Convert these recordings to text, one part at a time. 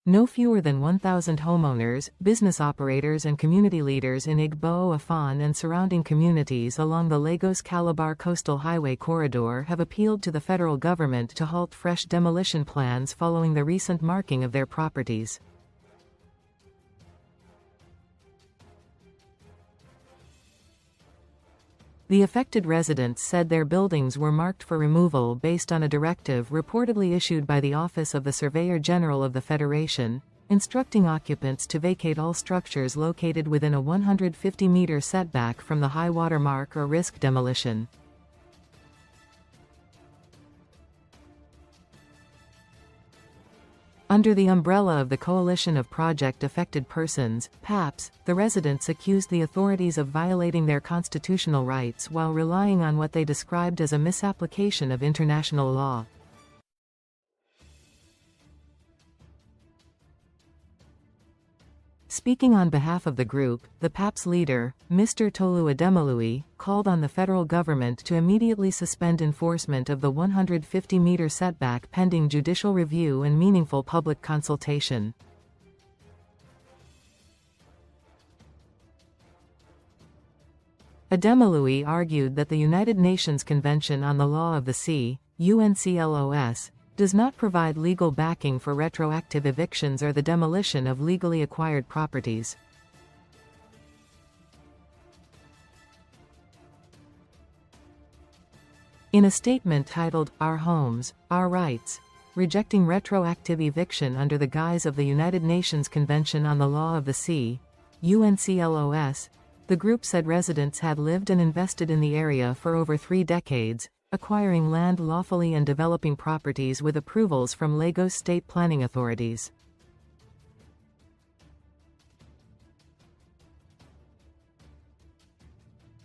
No fewer than 1,000 homeowners, business operators and community leaders in Igbo Efon and surrounding communities along the Lagos-Calabar Coastal Highway corridor have appealed to the federal government to halt fresh demolition plans following the recent marking of their properties. The affected residents said their buildings were marked for removal based on a directive reportedly issued by the Office of the Surveyor-General of the Federation, instructing occupants to vacate all structures located within a 150-meter setback from the high water mark or risk demolition. Under the umbrella of the Coalition of Project Affected Persons, PAPs, the residents accused the authorities of violating their constitutional rights while relying on what they described as a misapplication of international law. Speaking on behalf of the group, the PAPs leader, Mr. Tolu Ademiluyi, called on the federal government to immediately suspend enforcement of the 150-meter setback pending judicial review and meaningful public consultation. Ademiluyi argued that the United Nations Convention on the Law of the Sea, UNCLOS, does not provide legal backing for retroactive evictions or the demolition of legally acquired properties. In a statement titled, "Our Homes, Our Rights," rejecting retroactive eviction under the guise of the United Nations Convention on the Law of the Sea, UNCLOS, the group said residents had lived and invested in the area for over 3 decades, acquiring land lawfully and developing properties with approvals from Lagos state planning authorities.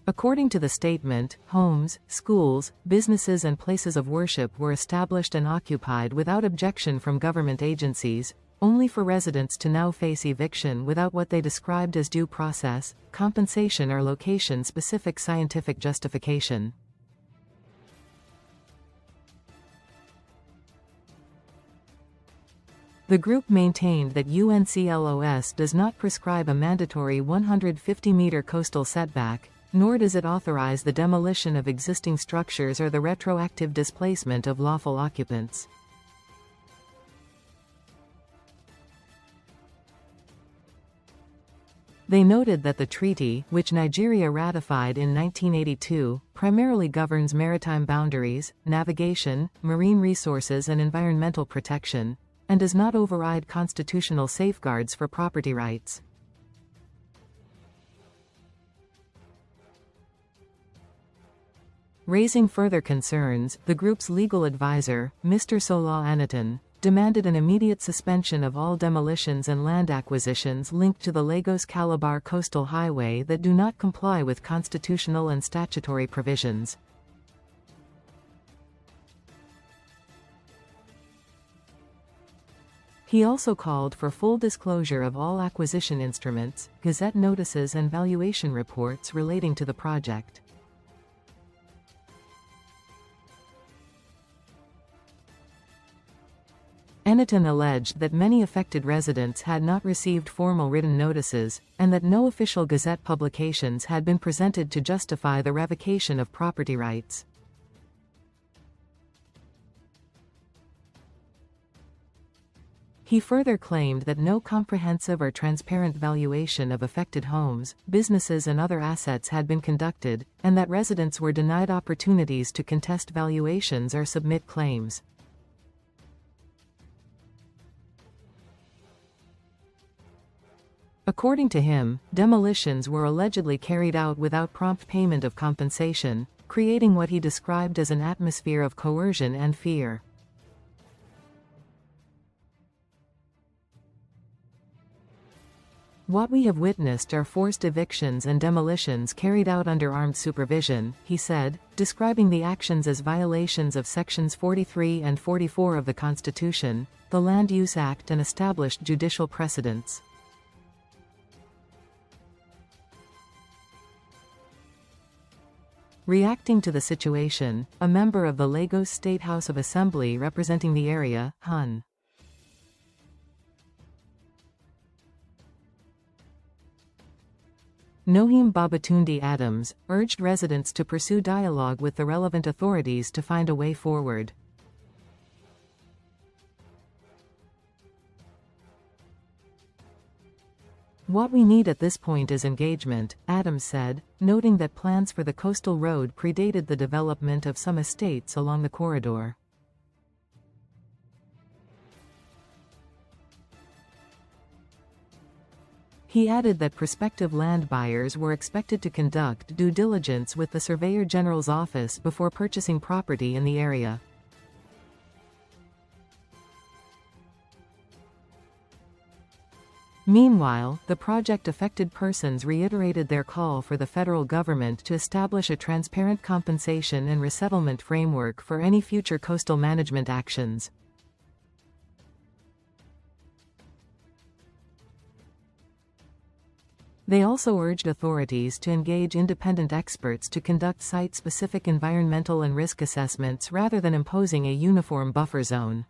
According to the statement, homes, schools, businesses and places of worship were established and occupied without objection from government agencies, only for residents to now face eviction without what they described as due process, compensation or location-specific scientific justification. The group maintained that UNCLOS does not prescribe a mandatory 150-meter coastal setback, nor does it authorize the demolition of existing structures or the retroactive displacement of lawful occupants. They noted that the treaty, which Nigeria ratified in 1982, primarily governs maritime boundaries, navigation, marine resources and environmental protection, and does not override constitutional safeguards for property rights. Raising further concerns, the group's legal advisor, Mr. Sola Enitan, demanded an immediate suspension of all demolitions and land acquisitions linked to the Lagos-Calabar Coastal Highway that do not comply with constitutional and statutory provisions. He also called for full disclosure of all acquisition instruments, gazette notices and valuation reports relating to the project. Enitan alleged that many affected residents had not received formal written notices, and that no official gazette publications had been presented to justify the revocation of property rights. He further claimed that no comprehensive or transparent valuation of affected homes, businesses and other assets had been conducted, and that residents were denied opportunities to contest valuations or submit claims. According to him, demolitions were allegedly carried out without prompt payment of compensation, creating what he described as an atmosphere of coercion and fear. "What we have witnessed are forced evictions and demolitions carried out under armed supervision," he said, describing the actions as violations of Sections 43 and 44 of the Constitution, the Land Use Act and established judicial precedents. Reacting to the situation, a member of the Lagos State House of Assembly representing the area, Hon. Nohim Babatunde Adams, urged residents to pursue dialogue with the relevant authorities to find a way forward. What we need at this point is engagement, Adams said, noting that plans for the coastal road predated the development of some estates along the corridor. He added that prospective land buyers were expected to conduct due diligence with the Surveyor-General's office before purchasing property in the area. Meanwhile, the project-affected persons reiterated their call for the federal government to establish a transparent compensation and resettlement framework for any future coastal management actions. They also urged authorities to engage independent experts to conduct site-specific environmental and risk assessments rather than imposing a uniform buffer zone.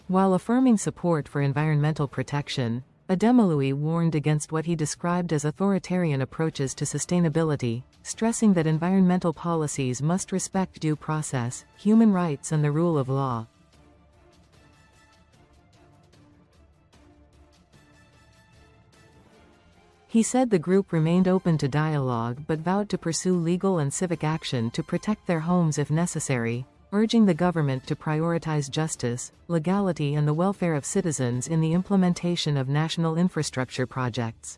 While affirming support for environmental protection, Ademiluyi warned against what he described as authoritarian approaches to sustainability, stressing that environmental policies must respect due process, human rights and the rule of law. He said the group remained open to dialogue but vowed to pursue legal and civic action to protect their homes if necessary, urging the government to prioritize justice, legality and the welfare of citizens in the implementation of national infrastructure projects.